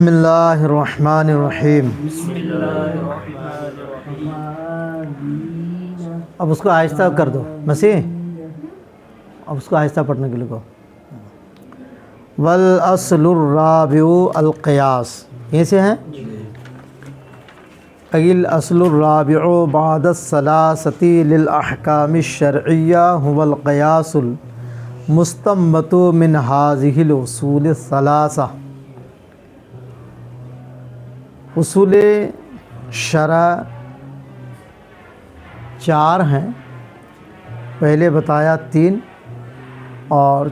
بسم اللہ الرحمن الرحیم۔ اب اس کو آہستہ کر دو مسیح، اب اس کو آہستہ پڑھنے کے لیے کو والاصل الرابع القیاس، یہ سے ہیں الاصل الرابع بعد الثلاثة للأحکام الشرعیہ هو القیاس المستنبط من هذه الاصول الثلاثہ۔ اصول شرع چار ہیں، پہلے بتایا تین، اور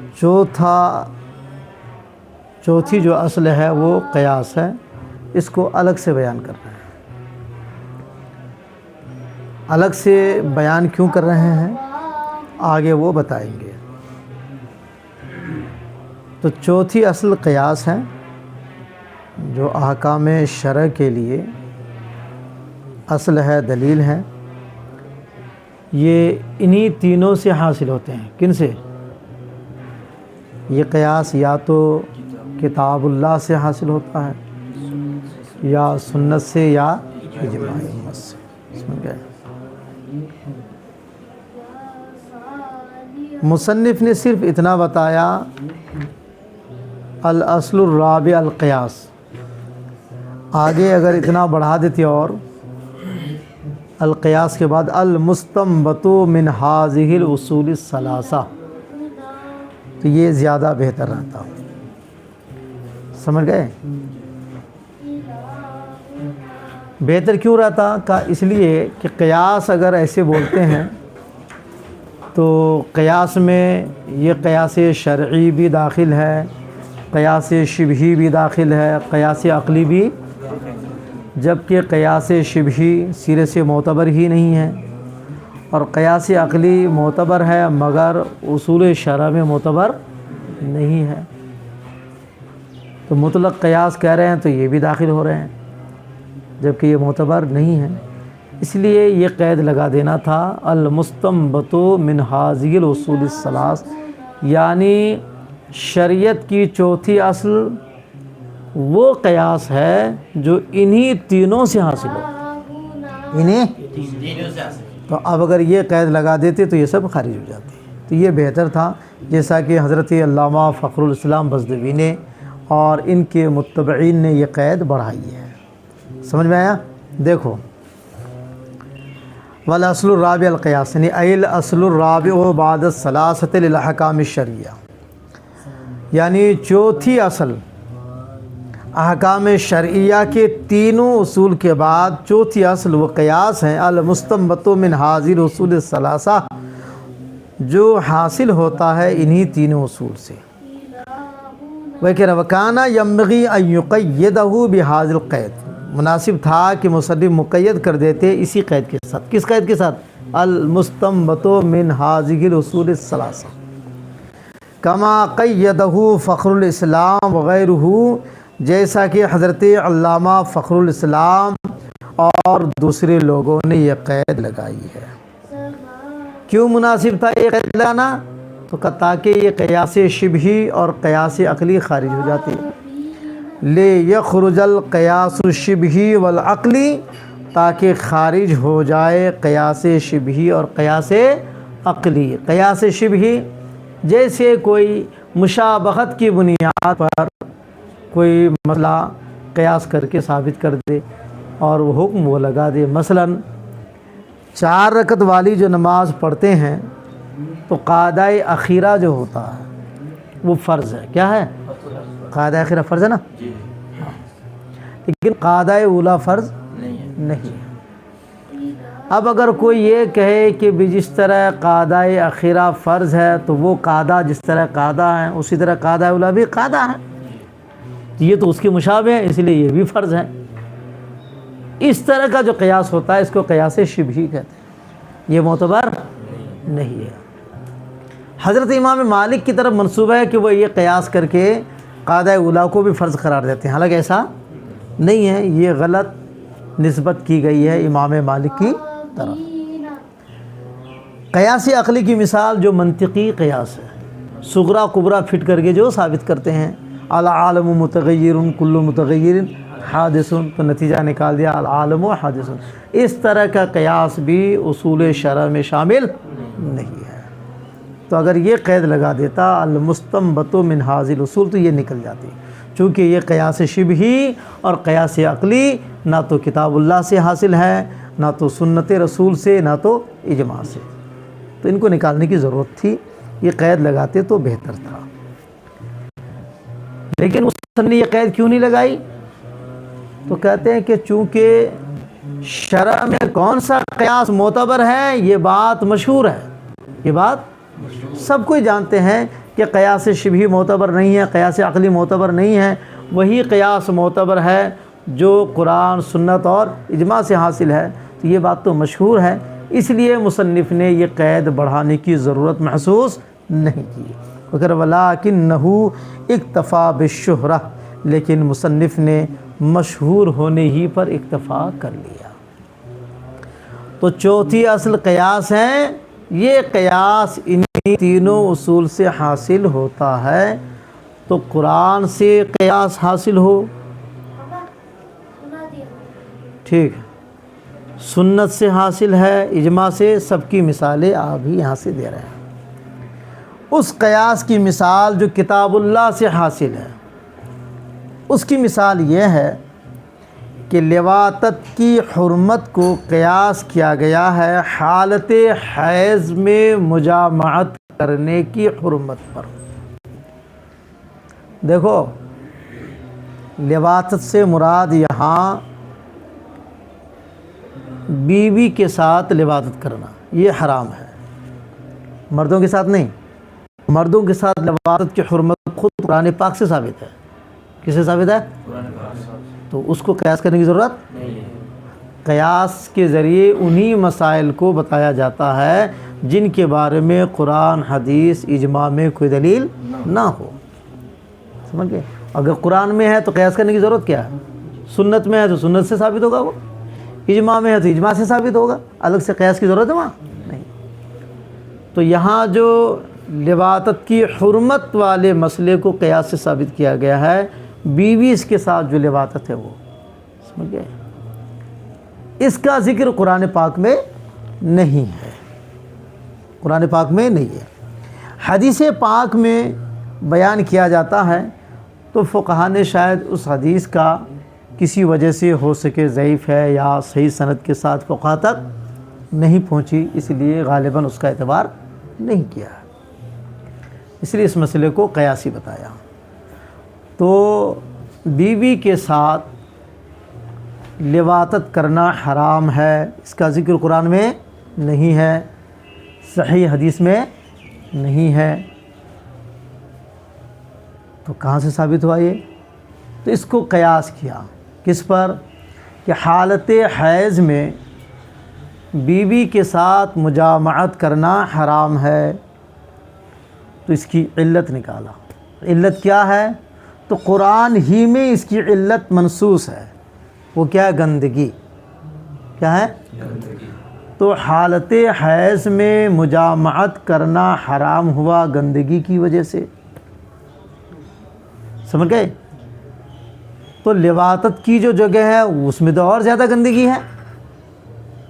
چوتھی جو اصل ہے وہ قیاس ہے، اس کو الگ سے بیان کر رہے ہیں۔ الگ سے بیان کیوں کر رہے ہیں آگے وہ بتائیں گے۔ تو چوتھی اصل قیاس ہے، جو احکام شرع کے لیے اصل ہے، دلیل ہے۔ یہ انہی تینوں سے حاصل ہوتے ہیں۔ کن سے؟ یہ قیاس یا تو کتاب اللہ سے حاصل ہوتا ہے، یا سنت سے، یا اجماع امت سے۔ سمجھ گئے؟ مصنف نے صرف اتنا بتایا الاصل الرابع القیاس، آگے اگر اتنا بڑھا دیتے اور القیاس کے بعد المستنبط من هذه الاصول الثلاثہ، تو یہ زیادہ بہتر رہتا۔ سمجھ گئے؟ بہتر کیوں رہتا؟ اس لیے کہ قیاس اگر ایسے بولتے ہیں تو قیاس میں یہ قیاس شرعی بھی داخل ہے، قیاس شبہی بھی داخل ہے، قیاس عقلی بھی، جبکہ قیاس شبہی سرے سے معتبر ہی نہیں ہے، اور قیاس عقلی معتبر ہے مگر اصول شرع میں معتبر نہیں ہے۔ تو مطلق قیاس کہہ رہے ہیں تو یہ بھی داخل ہو رہے ہیں، جبکہ یہ معتبر نہیں ہے۔ اس لیے یہ قید لگا دینا تھا المستنبط من هذه الاصول الثلاث، یعنی شریعت کی چوتھی اصل وہ قیاس ہے جو انہی تینوں سے حاصل ہو، تو اب اگر یہ قید لگا دیتے تو یہ سب خارج ہو جاتے۔ تو یہ بہتر تھا، جیسا کہ حضرت علامہ فخر الاسلام بزدوی نے اور ان کے متبعین نے یہ قید بڑھائی ہے۔ سمجھ میں آیا؟ دیکھو، والاصل الرابع القیاس، یعنی الاصل الرابع بعد الثلاثة للاحکام الشرعیہ، یعنی چوتھی اصل احکام شرعیہ کے تینوں اصول کے بعد چوتھی اصل وہ قیاس ہیں المستنبط من هذه الاصول الثلاثہ، جو حاصل ہوتا ہے انہی تینوں اصول سے۔ وَكَانَ يَنبَغِي أَن يُقَيِّدَهُ بِهَذَا الْقَيْدِ، مناسب تھا کہ مصنف مقید کر دیتے اسی قید کے ساتھ۔ کس قید کے ساتھ؟ المستنبط من هذه الاصول الثلاثہ، کما قیدہ فخر الاسلام وغیرہ، جیسا کہ حضرت علامہ فخر الاسلام اور دوسرے لوگوں نے یہ قید لگائی ہے۔ کیوں مناسب تھا یہ قید لگانا؟ تو تاکہ یہ قیاس شبہی اور قیاس عقلی خارج ہو جاتی، لیخرج القیاس الشبہی والعقلی، تاکہ خارج ہو جائے قیاس شبہی اور قیاس عقلی۔ قیاس شبہی جیسے کوئی مشابہت کی بنیاد پر کوئی مسئلہ قیاس کر کے ثابت کر دے اور وہ حکم وہ لگا دے۔ مثلا 4 رکعت والی جو نماز پڑھتے ہیں تو قاعدہ اخیرہ جو ہوتا ہے وہ فرض ہے۔ کیا ہے؟ قاعدہ اخیرہ فرض ہے نا، لیکن قاعدہ اولا فرض نہیں ہے۔ اب اگر کوئی یہ کہے کہ بھی جس طرح قاعدہ اخیرہ فرض ہے تو وہ قاعدہ جس طرح قاعدہ ہے اسی طرح قاعدہ اولا بھی قاعدہ ہے، یہ تو اس کے مشابہ ہے، اس لیے یہ بھی فرض ہے۔ اس طرح کا جو قیاس ہوتا ہے اس کو قیاس شبہی کہتے ہیں، یہ معتبر نہیں ہے۔ حضرت امام مالک کی طرف منسوب ہے کہ وہ یہ قیاس کر کے قاعدہ اولا کو بھی فرض قرار دیتے ہیں، حالانکہ ایسا نہیں ہے، یہ غلط نسبت کی گئی ہے امام مالک کی طرف۔ قیاس عقلی کی مثال جو منطقی قیاس ہے، صغرا کبرا فٹ کر کے جو ثابت کرتے ہیں، العالم متغیر کل متغیر حادث، تو نتیجہ نکال دیا العالم حادث۔ اس طرح کا قیاس بھی اصول شرع میں شامل نہیں ہے۔ تو اگر یہ قید لگا دیتا المستنبط من ھذہ الاصول، تو یہ نکل جاتی، چونکہ یہ قیاس شبہی اور قیاس عقلی نہ تو کتاب اللہ سے حاصل ہے، نہ تو سنت رسول سے، نہ تو اجماع سے، تو ان کو نکالنے کی ضرورت تھی، یہ قید لگاتے تو بہتر تھا۔ لیکن اس نے یہ قید کیوں نہیں لگائی؟ تو کہتے ہیں کہ چونکہ شرع میں کون سا قیاس معتبر ہے یہ بات مشہور ہے، یہ بات سب کوئی جانتے ہیں کہ قیاس شبہی معتبر نہیں ہے، قیاس عقلی معتبر نہیں ہے، وہی قیاس معتبر ہے جو قرآن سنت اور اجماع سے حاصل ہے، تو یہ بات تو مشہور ہے، اس لیے مصنف نے یہ قید بڑھانے کی ضرورت محسوس نہیں کی۔ اگر ولاکنہ اکتفا بالشہرہ، لیکن مصنف نے مشہور ہونے ہی پر اکتفا کر لیا۔ تو چوتھی اصل قیاس ہے، یہ قیاس انہی تینوں اصول سے حاصل ہوتا ہے، تو قرآن سے قیاس حاصل ہو، ٹھیک ہے، سنت سے حاصل ہے، اجماع سے، سب کی مثالیں آپ بھی یہاں سے دے رہے ہیں۔ اس قیاس کی مثال جو کتاب اللہ سے حاصل ہے، اس کی مثال یہ ہے کہ لواطت کی حرمت کو قیاس کیا گیا ہے حالت حیض میں مجامعت کرنے کی حرمت پر۔ دیکھو، لواطت سے مراد یہاں بیوی کے ساتھ لواطت کرنا، یہ حرام ہے، مردوں کے ساتھ نہیں۔ مردوں کے ساتھ لواطت کی حرمت خود قرآن پاک سے ثابت ہے۔ کس سے ثابت ہے؟ تو اس کو قیاس کرنے کی ضرورت نہیں ہے۔ قیاس کے ذریعے انہی مسائل کو بتایا جاتا ہے جن کے بارے میں قرآن حدیث اجماع میں کوئی دلیل نہ ہو، سمجھ گئے؟ اگر قرآن میں ہے تو قیاس کرنے کی ضرورت کیا ہے؟ سنت میں ہے تو سنت سے ثابت ہوگا، وہ اجماع میں ہے تو اجماع سے ثابت ہوگا، الگ سے قیاس کی ضرورت ہے وہاں نہیں۔ تو یہاں جو لواطت کی حرمت والے مسئلے کو قیاس سے ثابت کیا گیا ہے، بیوی اس کے ساتھ جو لواطت ہے وہ، سمجھ گئے؟ اس کا ذکر قرآن پاک میں نہیں ہے، قرآن پاک میں نہیں ہے، حدیث پاک میں بیان کیا جاتا ہے، تو فقہا نے شاید اس حدیث کا کسی وجہ سے ہو سکے ضعیف ہے یا صحیح سند کے ساتھ فقہا تک نہیں پہنچی، اس لیے غالباً اس کا اعتبار نہیں کیا، اس لیے اس مسئلے کو قیاسی بتایا۔ تو بیوی کے ساتھ لواطت کرنا حرام ہے، اس کا ذکر قرآن میں نہیں ہے، صحیح حدیث میں نہیں ہے، تو کہاں سے ثابت ہوا یہ؟ تو اس کو قیاس کیا، کس پر؟ کہ حالت حیض میں بیوی کے ساتھ مجامعت کرنا حرام ہے، تو اس کی علت نکالا۔ علت کیا ہے؟ تو قرآن ہی میں اس کی علت منصوص ہے، وہ کیا ہے؟ گندگی، کیا ہے؟ گندگی۔ تو حالت حیض میں مجامعت کرنا حرام ہوا گندگی کی وجہ سے، سمجھ گئے؟ تو لواطت کی جو جگہ ہے اس میں تو اور زیادہ گندگی ہے،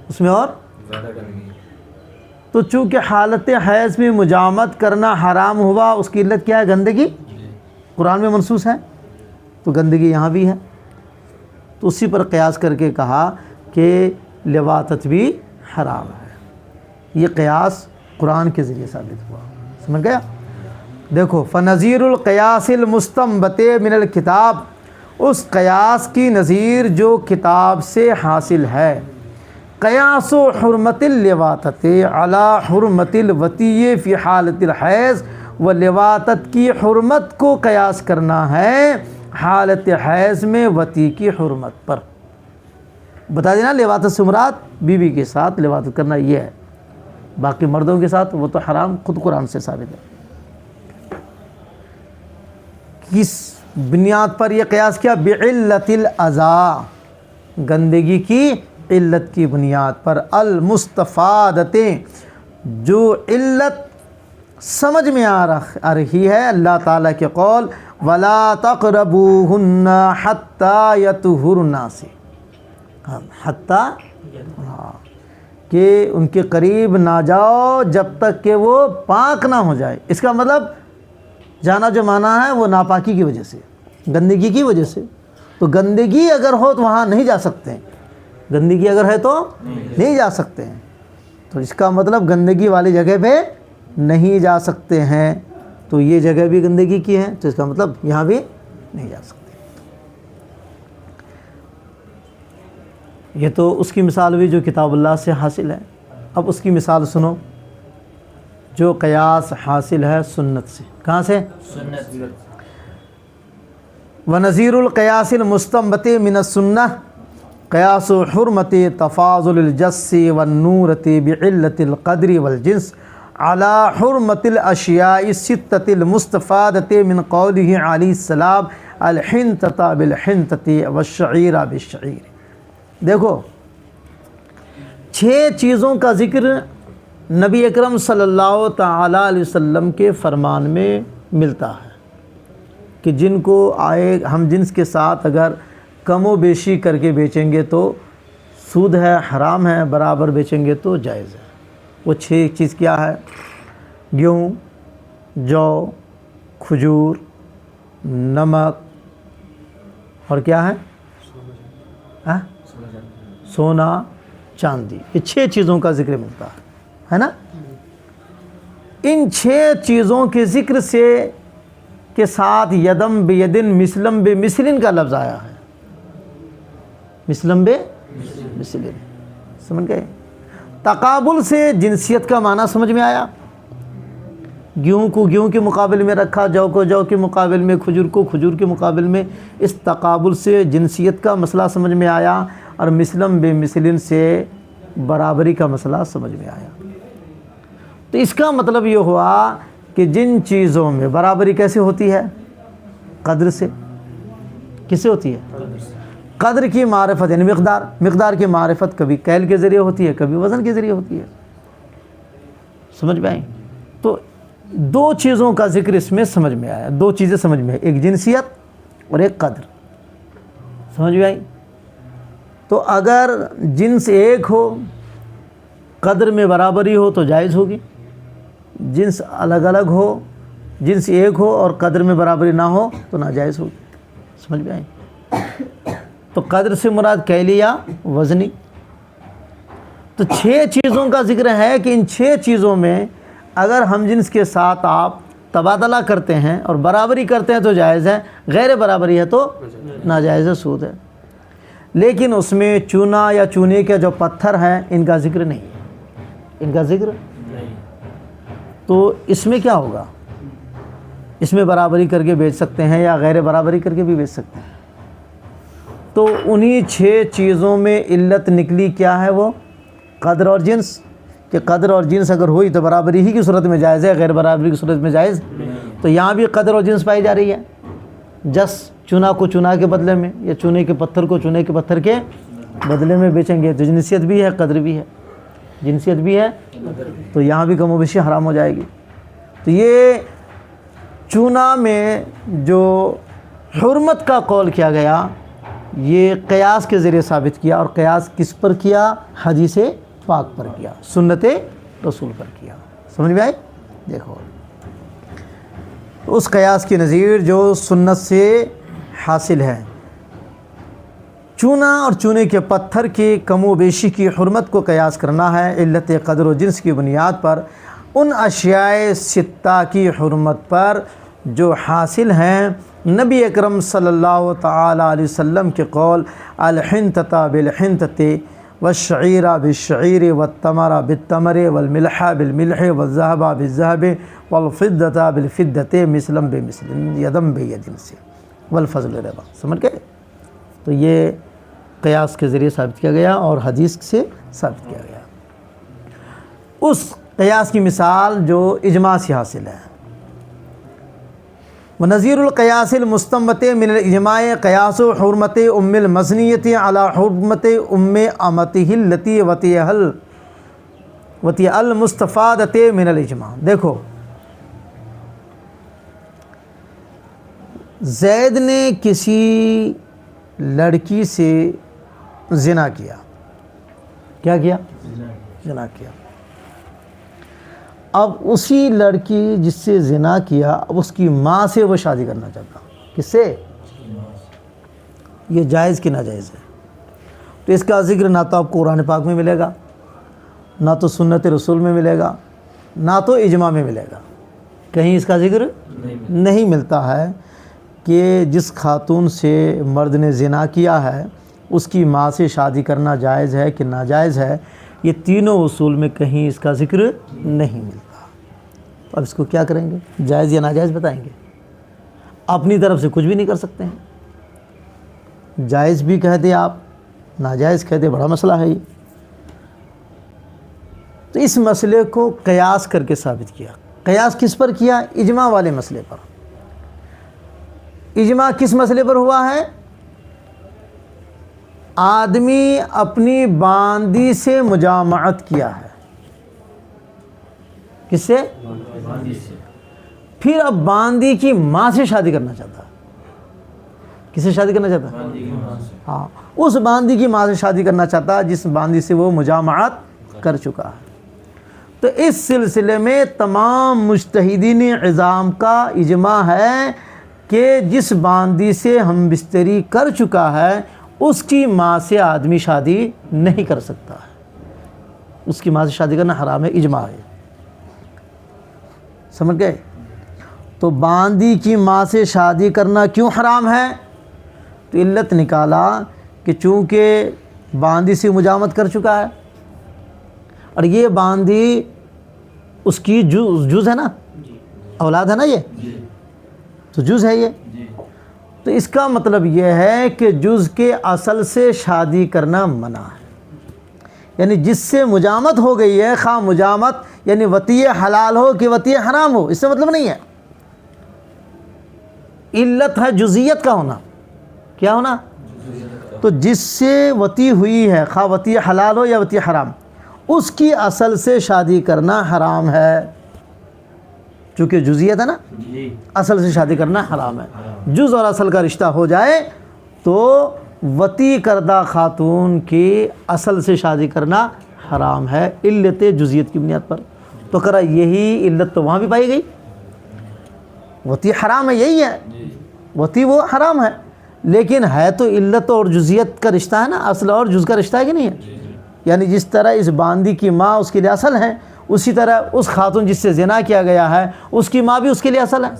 اس میں اور زیادہ گندگی، تو چونکہ حالت حیض میں مجامعت کرنا حرام ہوا، اس کی علت کیا ہے؟ گندگی، قرآن میں منصوص ہے، تو گندگی یہاں بھی ہے، تو اسی پر قیاس کر کے کہا کہ لواطت بھی حرام ہے۔ یہ قیاس قرآن کے ذریعے ثابت ہوا، سمجھ گیا؟ دیکھو، فنظیر القیاس المستنبط من الکتاب، اس قیاس کی نظیر جو کتاب سے حاصل ہے، قیاس و حرمت اللواطت علی حرمت الوطی فی حالت الحیض، و لواطت کی حرمت کو قیاس کرنا ہے حالت حیض میں وطی کی حرمت پر۔ بتا دینا، لواطت سے مراد بیوی کے ساتھ لواطت کرنا یہ ہے، باقی مردوں کے ساتھ وہ تو حرام خود قرآن سے ثابت ہے۔ کس بنیاد پر یہ قیاس کیا؟ بعلت الاذی، گندگی کی علت کی بنیاد پر، المستفادتیں، جو علت سمجھ میں آ رہی ہے اللہ تعالیٰ کے قول وَلَا تَقْرَبُوهُنَّ حَتَّى يَطْهُرْنَ سے، حتیٰ کہ ان کے قریب نہ جاؤ جب تک کہ وہ پاک نہ ہو جائے۔ اس کا مطلب جانا جو مانا ہے وہ ناپاکی کی وجہ سے، گندگی کی وجہ سے۔ تو گندگی اگر ہو تو وہاں نہیں جا سکتے ہیں، گندگی اگر ہے تو نہیں جا سکتے ہیں، تو اس کا مطلب گندگی والی جگہ پہ نہیں جا سکتے ہیں۔ تو یہ جگہ بھی گندگی کی ہے تو اس کا مطلب یہاں بھی نہیں جا سکتے۔ یہ تو اس کی مثال بھی جو کتاب اللہ سے حاصل ہے۔ اب اس کی مثال سنو جو قیاس حاصل ہے سنت سے۔ کہاں سے؟ سنت۔ وَنَظِيرُ الْقِيَاسِ الْمُسْتَنبَطِ مِنَ السُّنَّةِ قِيَاسُ حُرْمَةِ تَفَاضُلِ الْجَسِّ وَالنُّورَةِ بِعِلَّةِ الْقَدْرِ وَالْجِنْسِ عَلَى حُرْمَةِ الْأَشْيَاءِ السِّتَّةِ الْمُسْتَفَادَةِ مِنْ قَوْلِهِ عَلَيْهِ السَّلَامُ الْحِنْطَةَ بِالْحِنْطَةِ وَالشَّعِيرَ بِالشَّعِيرِ۔ دیکھو 6 چیزوں کا ذکر نبی اکرم صلی اللہ تعالیٰ علیہ وسلم کے فرمان میں ملتا ہے کہ جن کو ہم جنس کے ساتھ اگر کم و بیشی کر کے بیچیں گے تو سود ہے، حرام ہے، برابر بیچیں گے تو جائز ہے۔ وہ 6 چیز کیا ہے؟ گیہوں، جو، کھجور، نمک اور کیا ہے؟ سونا، چاندی۔ یہ 6 چیزوں کا ذکر ملتا ہے نا۔ ان 6 چیزوں کے ذکر سے کے ساتھ یدم بیدن مثلم بے مثلن کا لفظ آیا ہے۔ مثلم بے مثلن، سمجھ گئے؟ تقابل سے جنسیت کا معنی سمجھ میں آیا۔ گیہوں کو گیہوں کے مقابل میں رکھا، جو کو جو کے مقابل میں، کھجور کو کھجور کے مقابل میں۔ اس تقابل سے جنسیت کا مسئلہ سمجھ میں آیا، اور مثلم بے مثلن سے برابری کا مسئلہ سمجھ میں آیا۔ تو اس کا مطلب یہ ہوا کہ جن چیزوں میں برابری کیسے ہوتی ہے؟ قدر سے۔ کس سے ہوتی ہے؟ قدر کی معرفت، یعنی مقدار کی معرفت کبھی کیل کے ذریعے ہوتی ہے، کبھی وزن کے ذریعے ہوتی ہے۔ سمجھ میں آئی؟ تو 2 چیزوں کا ذکر اس میں سمجھ میں آیا، 2 چیزیں سمجھ میں آئی، ایک جنسیت اور ایک قدر۔ سمجھ میں آئی؟ تو اگر جنس ایک ہو، قدر میں برابری ہو تو جائز ہوگی۔ جنس الگ الگ ہو، جنس ایک ہو اور قدر میں برابری نہ ہو تو ناجائز ہوگی۔ سمجھ میں آئی؟ تو قدر سے مراد کیلی یا وزنی۔ تو 6 چیزوں کا ذکر ہے کہ ان 6 چیزوں میں اگر ہم جنس کے ساتھ آپ تبادلہ کرتے ہیں اور برابری کرتے ہیں تو جائز ہے، غیر برابری ہے تو ناجائز ہے، سود ہے۔ لیکن اس میں چونا یا چونے کے جو پتھر ہیں ان کا ذکر نہیں ہے، ان کا ذکر نہیں۔ تو اس میں کیا ہوگا؟ اس میں برابری کر کے بیچ سکتے ہیں یا غیر برابری کر کے بھی بیچ سکتے ہیں۔ تو انہی 6 چیزوں میں علت نکلی کیا ہے؟ وہ قدر اور جنس، کہ قدر اور جنس اگر ہوئی تو برابری ہی کی صورت میں جائز ہے، غیر برابری کی صورت میں جائز۔ تو یہاں بھی قدر اور جنس پائی جا رہی ہے۔ جس چونا کو چونا کے بدلے میں، یا چونے کے پتھر کو چونے کے پتھر کے بدلے میں بیچیں گے تو جنسیت بھی ہے، قدر بھی ہے، جنسیت بھی ہے، تو یہاں بھی کم و بیشی حرام ہو جائے گی۔ تو یہ چونا میں جو حرمت کا قول کیا گیا یہ قیاس کے ذریعے ثابت کیا، اور قیاس کس پر کیا؟ حدیث پاک پر کیا، سنت رسول پر کیا۔ سمجھ میں آئی؟ دیکھو اس قیاس کی نظیر جو سنت سے حاصل ہے، چونا اور چونے کے پتھر کی کم و بیشی کی حرمت کو قیاس کرنا ہے علت قدر و جنس کی بنیاد پر ان اشیاء 6 کی حرمت پر جو حاصل ہیں نبی اکرم صلی اللہ تعالی علیہ وسلم کے قول الحنطۃ بالحنطۃ والشعیر بالشعیر والتمر بالتمر والملح بالملح والذهب بالذهب والفضة بالفضة مثلا بمثل یدم بیدن سے والفضل ربا۔ سمجھ گئے؟ تو یہ قیاس کے ذریعے ثابت کیا گیا اور حدیث سے ثابت کیا گیا۔ اس قیاس کی مثال جو اجماع سے حاصل ہے، ونظیر القیاس المستنبط من الاجماع قیاس حرمت ام المزنیۃ علی حرمت ام امتہ التی وطیہ المستفادۃ من الاجماع۔ دیکھو زید نے کسی لڑکی سے زنا کیا. کیا کیا؟ زنا کیا. اب اسی لڑکی جس سے زنا کیا اب اس کی ماں سے وہ شادی کرنا چاہتا. کس سے؟ یہ جائز کی ناجائز ہے؟ تو اس کا ذکر نہ تو آپ کو قرآن پاک میں ملے گا، نہ تو سنت رسول میں ملے گا، نہ تو اجماع میں ملے گا. کہیں اس کا ذکر نہیں ملتا ہے کہ جس خاتون سے مرد نے زنا کیا ہے اس کی ماں سے شادی کرنا جائز ہے کہ ناجائز ہے. یہ تینوں اصول میں کہیں اس کا ذکر نہیں ملتا. اب اس کو کیا کریں گے؟ جائز یا ناجائز بتائیں گے؟ اپنی طرف سے کچھ بھی نہیں کر سکتے ہیں. جائز بھی کہہ دے آپ، ناجائز کہہ دے، بڑا مسئلہ ہے یہ. تو اس مسئلے کو قیاس کر کے ثابت کیا. قیاس کس پر کیا؟ اجماع والے مسئلے پر. اجماع کس مسئلے پر ہوا ہے؟ آدمی اپنی باندی سے مجامعت کیا ہے. کس سے؟ پھر اب باندی کی ماں سے شادی کرنا چاہتا ہے. کس سے شادی کرنا چاہتا ہے؟ ہاں، اس باندی کی ماں سے شادی کرنا چاہتا ہے جس باندی سے وہ مجامعت کر چکا ہے. تو اس سلسلے میں تمام مجتہدین عظام کا اجماع ہے کہ جس باندی سے ہم بستری کر چکا ہے اس کی ماں سے آدمی شادی نہیں کر سکتا ہے. اس کی ماں سے شادی کرنا حرام ہے، اجماع ہے. سمجھ گئے؟ تو باندی کی ماں سے شادی کرنا کیوں حرام ہے؟ تو علت نکالا کہ چونکہ باندی سے مجامت کر چکا ہے اور یہ باندی اس کی جز ہے نا، اولاد ہے نا، یہ تو جز ہے یہ. تو اس کا مطلب یہ ہے کہ جز کے اصل سے شادی کرنا منع ہے. یعنی جس سے مجامت ہو گئی ہے، خواہ مجامت یعنی وطیع حلال ہو کہ وطیع حرام ہو، اس سے مطلب نہیں ہے. علت ہے جزیت کا ہونا. کیا ہونا؟ تو جس سے وطیع ہوئی ہے، خواہ وطیع حلال ہو یا وطیع حرام، اس کی اصل سے شادی کرنا حرام ہے. چونکہ جزیت ہے نا، اصل سے شادی کرنا حرام ہے. جز اور اصل کا رشتہ ہو جائے تو وطیع کردہ خاتون کی اصل سے شادی کرنا حرام ہے علت جزیت کی بنیاد پر. تو کرا یہی علت تو وہاں بھی پائی گئی. وطیع حرام ہے، یہی ہے، وطیع وہ حرام ہے، لیکن ہے تو علت اور جزیت کا رشتہ ہے نا، اصل اور جز کا رشتہ ہے کہ نہیں ہے. یعنی جس طرح اس باندی کی ماں اس کے لیے اصل ہے، اسی طرح اس خاتون جس سے زنا کیا گیا ہے اس کی ماں بھی اس کے لیے اصل ہے.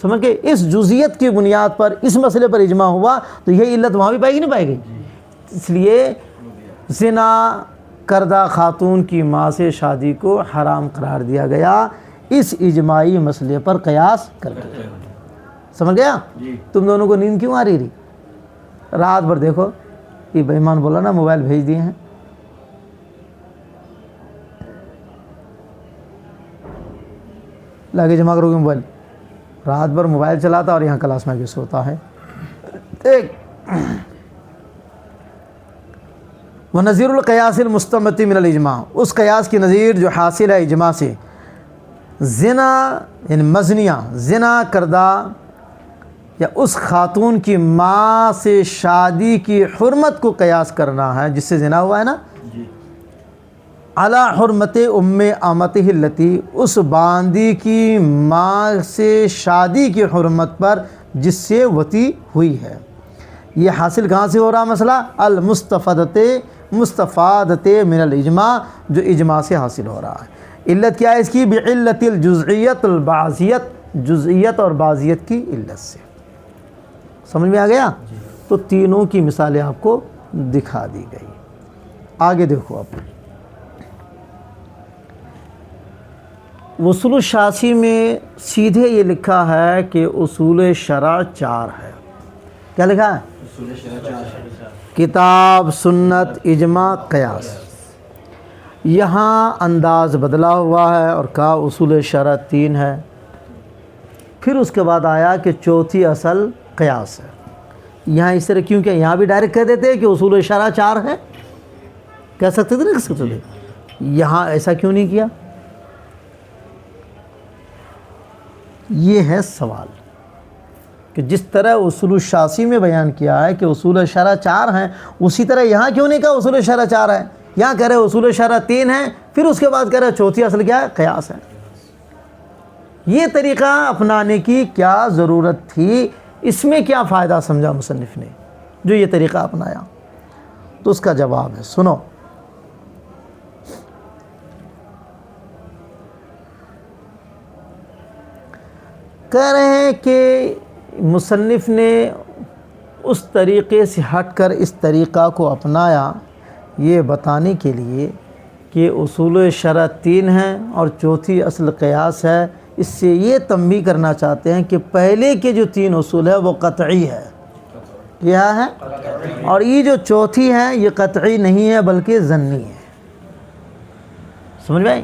سمجھ کے اس جزیت کی بنیاد پر اس مسئلے پر اجماع ہوا تو یہ علت وہاں بھی پائی گی نہیں پائے گی. اس لیے زنا کردہ خاتون کی ماں سے شادی کو حرام قرار دیا گیا اس اجماعی مسئلے پر قیاس کر کے. سمجھ گیا؟ تم دونوں کو نیند کیوں آ رہی؟ رات بھر دیکھو، یہ بے ایمان بولا نا موبائل بھیج دیے ہیں. لاگے جمع کرو گے موبائل. رات بھر موبائل چلاتا اور یہاں کلاس میں بھی سوتا ہے. ایک وَنَظِيرُ الْقِيَاسِ الْمُسْتَمَدِّ مِنَ الْإِجْمَاعِ، اس قیاس کی نظیر جو حاصل ہے اجماع سے. زنا یعنی مزنیہ، زنا کردہ یا اس خاتون کی ماں سے شادی کی حرمت کو قیاس کرنا ہے جس سے زنا ہوا ہے نا، علی حرمت ام امتہ التی، اس باندی کی ماں سے شادی کی حرمت پر جس سے وطیع ہوئی ہے. یہ حاصل کہاں سے ہو رہا مسئلہ؟ مستفادت من الاجماع، جو اجماع سے حاصل ہو رہا ہے. علت کیا ہے اس کی؟ بعلت الجزئیت البعضیت، جزئیت اور بعضیت کی علت سے. سمجھ میں آ گیا؟ تو تینوں کی مثالیں آپ کو دکھا دی گئی. آگے دیکھو اب اصول الشاسی میں سیدھے یہ لکھا ہے کہ اصول شرع 4 ہے. کیا لکھا ہے؟ اصول شرع 4، کتاب، سنت، اجماع، قیاس. یہاں انداز بدلا ہوا ہے اور کہا اصول شرع 3 ہے. پھر اس کے بعد آیا کہ چوتھی اصل قیاس ہے. یہاں اس طرح کیوں کیا؟ یہاں بھی ڈائریکٹ کہہ دیتے کہ اصول شرع 4 ہے، کہہ سکتے تھے، نہیں کہہ سکتے تھے. یہاں ایسا کیوں نہیں کیا؟ یہ ہے سوال. کہ جس طرح اصول الشاسی میں بیان کیا ہے کہ اصول شرع 4 ہیں، اسی طرح یہاں کیوں نہیں کہا اصول شرع 4 ہے؟ یہاں کہہ رہے اصول شرع 3 ہیں، پھر اس کے بعد کہہ رہے چوتھی اصل کیا ہے؟ قیاس ہے۔ یہ طریقہ اپنانے کی کیا ضرورت تھی؟ اس میں کیا فائدہ سمجھا مصنف نے جو یہ طریقہ اپنایا؟ تو اس کا جواب ہے، سنو، کہہ رہے ہیں کہ مصنف نے اس طریقے سے ہٹ کر اس طریقہ کو اپنایا یہ بتانے کے لیے کہ اصول شرع 3 ہیں اور چوتھی اصل قیاس ہے۔ اس سے یہ تنبیہ کرنا چاہتے ہیں کہ پہلے کے جو 3 اصول ہے وہ قطعی ہے، کیا ہے؟ اور یہ جو چوتھی ہے یہ قطعی نہیں ہے بلکہ ظنی ہے۔ سمجھ میں؟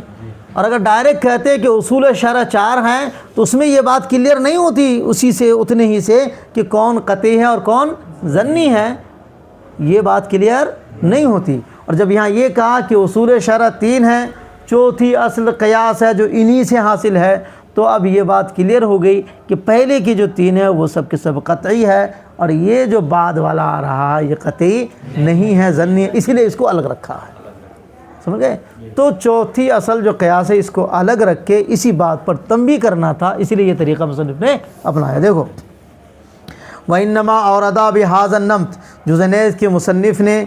اور اگر ڈائریکٹ کہتے ہیں کہ اصول شرع 4 ہیں تو اس میں یہ بات کلیئر نہیں ہوتی اسی سے اتنے ہی سے کہ کون قطعی ہے اور کون ظنی ہے، یہ بات کلیئر نہیں ہوتی۔ اور جب یہاں یہ کہا کہ اصول شرع 3 ہیں، چوتھی اصل قیاس ہے جو انہی سے حاصل ہے، تو اب یہ بات کلیئر ہو گئی کہ پہلے کی جو 3 ہے وہ سب کے سب قطعی ہے، اور یہ جو بعد والا آ رہا ہے یہ قطعی نہیں ہے، ظنی ہے، اسی لیے اس کو الگ رکھا ہے۔ سمجھ گئے؟ تو چوتھی اصل جو قیاس ہے اس کو الگ رکھ کے اسی بات پر تنبیہ کرنا تھا، اسی لیے یہ طریقہ مصنف نے اپنایا۔ دیکھو، وَإِنَّمَا أَوْرَدَ بِهَذَا النَّمْطِ، جزنیز کے مصنف نے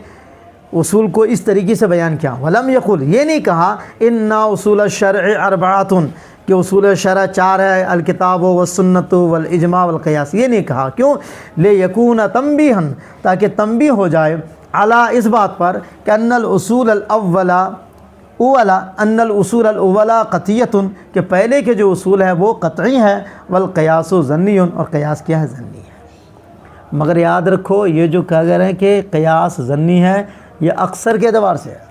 اصول کو اس طریقے سے بیان کیا۔ وَلَمْ يَقُلْ، یہ نہیں کہا إِنَّ أُصُولَ الشَّرْعِ أَرْبَعَةٌ، کہ اصول شرع 4 ہے، الکتاب والسنت والاجماع والقیاس، یہ نہیں کہا، کیوں؟ لِيَكُونَ تَنْبِيهًا، تاکہ تنبیہ ہو جائے، علی اس بات پر کہ ان الاصول الاولا قطعیۃ، کہ پہلے کے جو اصول ہے وہ قطعی ہے، والقیاس ظنی، اور قیاس کیا ہے؟ ظنی ہے۔ مگر یاد رکھو یہ جو کہہ رہے ہیں کہ قیاس ظنی ہے، یہ اکثر کے اعتبار سے ہے۔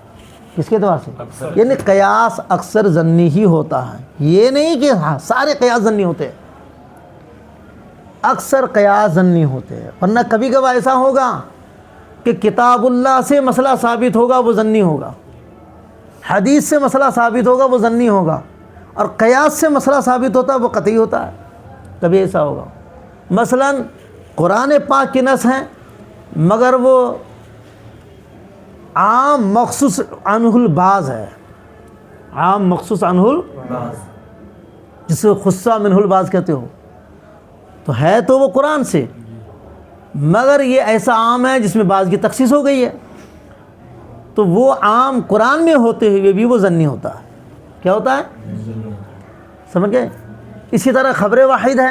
کس کے اعتبار سے؟ یعنی قیاس اکثر ظنی ہی ہوتا ہے، یہ نہیں کہ ہاں سارے قیاس ظنی ہوتے ہیں، اکثر قیاس ظنی ہوتے ہیں۔ ورنہ کبھی کبھار ایسا ہوگا کہ کتاب اللہ سے مسئلہ ثابت ہوگا وہ ظنی ہوگا، حدیث سے مسئلہ ثابت ہوگا وہ ظنی ہوگا، اور قیاس سے مسئلہ ثابت ہوتا ہے وہ قطعی ہوتا ہے۔ کبھی ایسا ہوگا مثلا قرآن پاک کی نص ہیں مگر وہ عام مخصوص عنہ البعض ہے، عام مخصوص عنہ البعض، جس کو خصہ منہ البعض کہتے ہو، تو ہے تو وہ قرآن سے، مگر یہ ایسا عام ہے جس میں بعض کی تخصیص ہو گئی ہے، تو وہ عام قرآن میں ہوتے ہوئے بھی وہ ظنی ہوتا ہے۔ کیا ہوتا ہے؟ سمجھ گئے؟ اسی طرح خبر واحد ہے،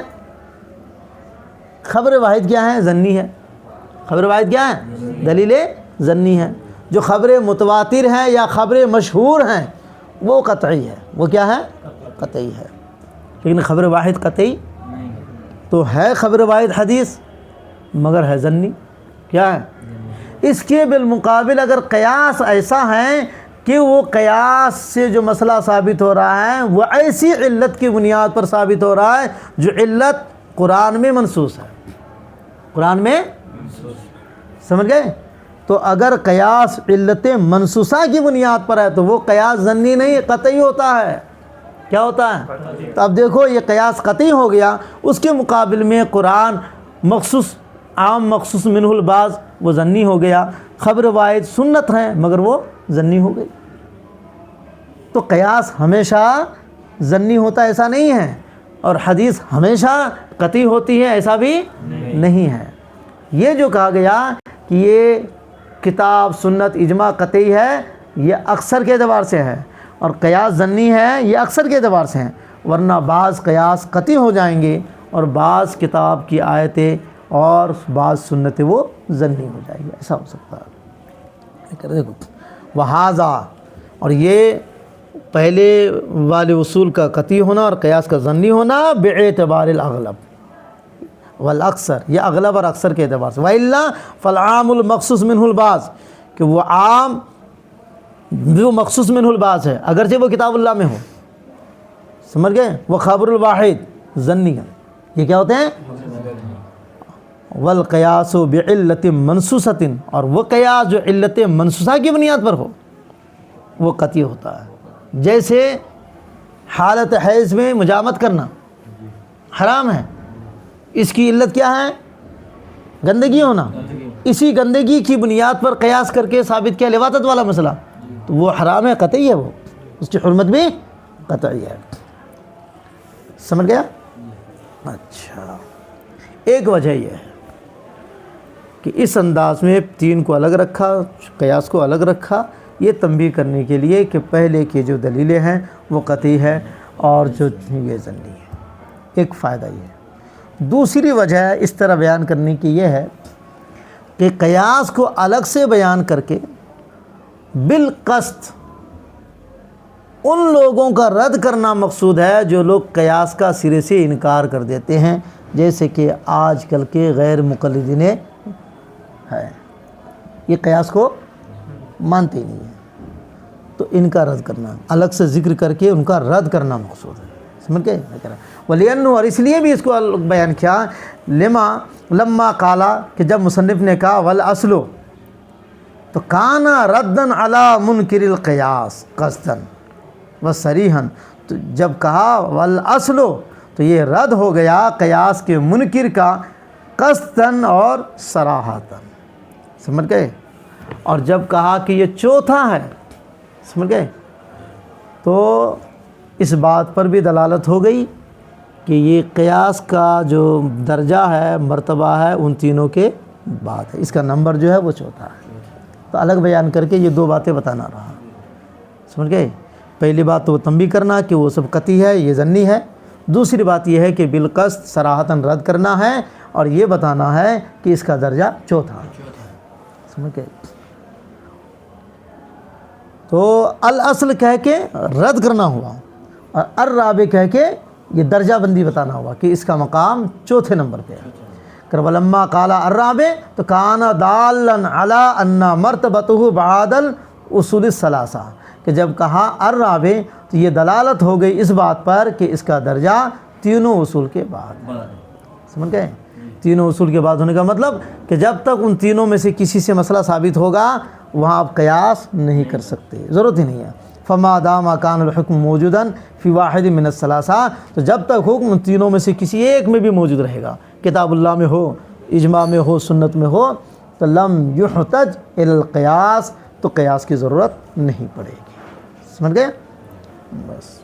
خبر واحد کیا ہے؟ ظنی ہے۔ خبر واحد کیا ہے؟ دلیل ظنی ہے۔ جو خبر متواتر ہیں یا خبر مشہور ہیں وہ قطعی ہے، وہ کیا ہے؟ قطعی ہے۔ لیکن خبر واحد قطعی تو ہے، خبر واحد حدیث مگر ہے ظنی، کیا ہے؟ اس کے بالمقابل اگر قیاس ایسا ہے کہ وہ قیاس سے جو مسئلہ ثابت ہو رہا ہے وہ ایسی علت کی بنیاد پر ثابت ہو رہا ہے جو علت قرآن میں منصوص ہے، قرآن میں، سمجھ گئے؟ تو اگر قیاس علت منصوصہ کی بنیاد پر ہے تو وہ قیاس ظنی نہیں قطعی ہوتا ہے۔ کیا ہوتا ہے؟ تو اب دیکھو یہ قیاس قطعی ہو گیا، اس کے مقابل میں قرآن مخصوص عام مخصوص منہ البعض وہ ظنی ہو گیا، خبر واحد سنت ہیں مگر وہ ظنی ہو گئی۔ تو قیاس ہمیشہ ظنی ہوتا ایسا نہیں ہے، اور حدیث ہمیشہ قطعی ہوتی ہے ایسا بھی نہیں ہے۔ یہ جو کہا گیا کہ یہ کتاب سنت اجماع قطعی ہے یہ اکثر کے اعتبار سے ہے، اور قیاس ظنی ہے یہ اکثر کے اعتبار سے ہیں، ورنہ بعض قیاس قطعی ہو جائیں گے اور بعض کتاب کی آیتیں اور بعض سنتیں وہ ظنی ہو جائیں گی، ایسا ہو سکتا ہے۔ دیکھو وہذا، اور یہ پہلے والے اصول کا قطعی ہونا اور قیاس کا ظنی ہونا باعتبار الاغلب والاکثر، یہ اغلب اور اکثر کے اعتبار سے، وَإِلَّا فَالْعَامُ الْمَخْصُوص مِنْهُ الْبَعْض، کہ وہ عام جو مخصوص منہ البعض ہے اگرچہ وہ کتاب اللہ میں ہو، سمجھ گئے؟ وہ خبر الواحد ظنی ہے، یہ کیا ہوتے ہیں؟ والقیاس بعلت منصوصۃ، اور وہ قیاس جو علت منصوصہ کی بنیاد پر ہو وہ قطعی ہوتا ہے۔ جیسے حالت حیض میں مجامت کرنا حرام ہے، اس کی علت کیا ہے؟ گندگی ہونا. اسی گندگی کی بنیاد پر قیاس کر کے ثابت کیا لواطت والا مسئلہ، تو وہ حرام ہے، قطعی ہے، وہ اس کی حرمت بھی قطعی ہے. سمجھ گیا؟ اچھا، ایک وجہ یہ ہے کہ اس انداز میں تین کو الگ رکھا، قیاس کو الگ رکھا، یہ تنبیہ کرنے کے لیے کہ پہلے کی جو دلیلیں ہیں وہ قطعی ہے اور جو یہ ظنی ہے. ایک فائدہ یہ ہے. دوسری وجہ اس طرح بیان کرنے کی یہ ہے کہ قیاس کو الگ سے بیان کر کے بالقصد ان لوگوں کا رد کرنا مقصود ہے جو لوگ قیاس کا سرے سے انکار کر دیتے ہیں، جیسے کہ آج کل کے غیر مقلدین ہیں، یہ قیاس کو مانتے نہیں ہیں، تو ان کا رد کرنا الگ سے ذکر کر کے ان کا رد کرنا مقصود ہے. سمجھ گئے؟ وَلِأَنُّ، اور اس لیے بھی اس کو الگ بیان کیا، لما قالا، کہ جب مصنف نے کہا والأصل، تو کانا ردن علی منکر القیاس قصدن وصریحا، تو جب کہا والأصل تو یہ رد ہو گیا قیاس کے منکر کا قصدن اور صراحتاً. سمجھ گئے؟ اور جب کہا کہ یہ چوتھا ہے، سمجھ گئے، تو اس بات پر بھی دلالت ہو گئی کہ یہ قیاس کا جو درجہ ہے، مرتبہ ہے، ان تینوں کے بعد ہے، اس کا نمبر جو ہے وہ چوتھا ہے. تو الگ بیان کر کے یہ دو باتیں بتانا رہا. سمجھ گئے؟ پہلی بات تو وہ تنبیہ کرنا کہ وہ سب قطعی ہے، یہ ظنی ہے. دوسری بات یہ ہے کہ بالقصد صراحتاً رد کرنا ہے اور یہ بتانا ہے کہ اس کا درجہ چوتھا ہے. سمجھ گئے؟ تو الاصل کہہ کے رد کرنا ہوا اور الرابع کہہ کے یہ درجہ بندی بتانا ہوا کہ اس کا مقام چوتھے نمبر پہ ہے. ولما قال الرابع، تو کان دالا علی ان مرتبته بعد الاصول الثلاثہ، کہ جب کہا الرابع تو یہ دلالت ہو گئی اس بات پر کہ اس کا درجہ تینوں اصول کے بعد. سمجھ گئے؟ تینوں اصول کے بعد ہونے کا مطلب کہ جب تک ان تینوں میں سے کسی سے مسئلہ ثابت ہوگا وہاں آپ قیاس نہیں کر سکتے، ضرورت ہی نہیں ہے. فما دام کان الحکم موجودا فی واحد من الثلاثہ، تو جب تک حکم تینوں میں سے کسی ایک میں بھی موجود رہے گا، کتاب اللہ میں ہو، اجماع میں ہو، سنت میں ہو، تو لم یحتج الی القیاس، تو قیاس کی ضرورت نہیں پڑے گی. سمجھ گئے؟ بس.